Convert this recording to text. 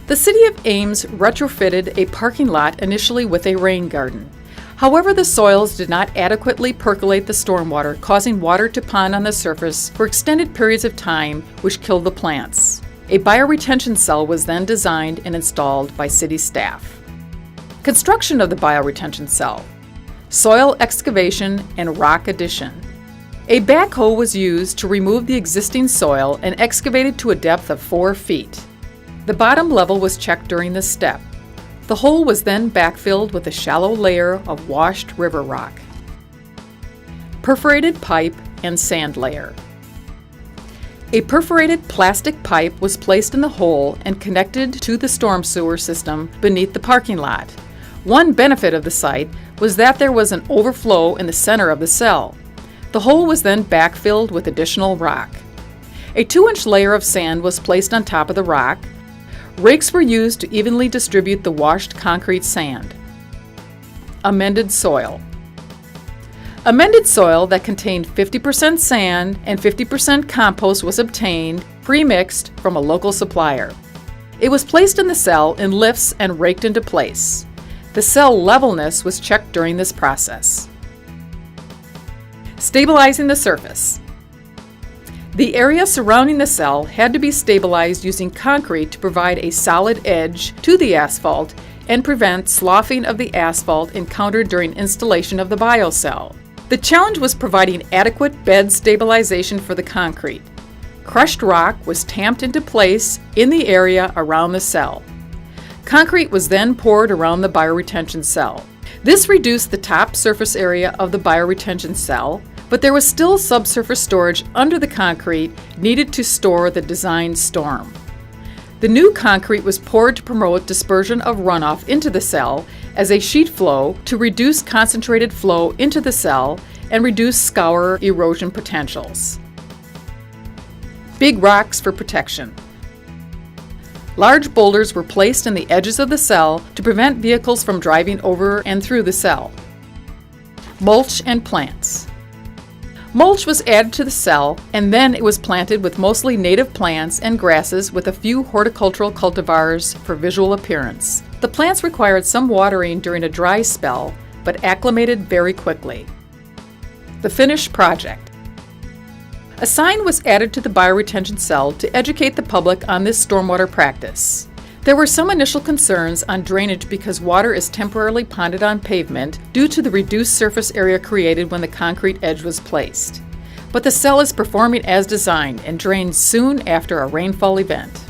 The City of Ames retrofitted a parking lot initially with a rain garden. However, the soils did not adequately percolate the stormwater, causing water to pond on the surface for extended periods of time, which killed the plants. A bioretention cell was then designed and installed by city staff. Construction of the bioretention cell: soil excavation and rock addition. A backhoe was used to remove the existing soil and excavated to a depth of 4 feet. The bottom level was checked during this step. The hole was then backfilled with a shallow layer of washed river rock. Perforated pipe and sand layer. A perforated plastic pipe was placed in the hole and connected to the storm sewer system beneath the parking lot. One benefit of the site was that there was an overflow in the center of the cell. The hole was then backfilled with additional rock. A 2-inch layer of sand was placed on top of the rock. Rakes were used to evenly distribute the washed concrete sand. Amended soil. Amended soil that contained 50% sand and 50% compost was obtained, pre-mixed from a local supplier. It was placed in the cell in lifts and raked into place. The cell levelness was checked during this process. Stabilizing the surface. The area surrounding the cell had to be stabilized using concrete to provide a solid edge to the asphalt and prevent sloughing of the asphalt encountered during installation of the biocell. The challenge was providing adequate bed stabilization for the concrete. Crushed rock was tamped into place in the area around the cell. Concrete was then poured around the bioretention cell. This reduced the top surface area of the bioretention cell, but there was still subsurface storage under the concrete needed to store the designed storm. The new concrete was poured to promote dispersion of runoff into the cell as a sheet flow to reduce concentrated flow into the cell and reduce scour erosion potentials. Big rocks for protection. Large boulders were placed in the edges of the cell to prevent vehicles from driving over and through the cell. Mulch and plants. Mulch was added to the cell, and then it was planted with mostly native plants and grasses with a few horticultural cultivars for visual appearance. The plants required some watering during a dry spell, but acclimated very quickly. The finished project. A sign was added to the bioretention cell to educate the public on this stormwater practice. There were some initial concerns on drainage because water is temporarily ponded on pavement due to the reduced surface area created when the concrete edge was placed. But the cell is performing as designed and drains soon after a rainfall event.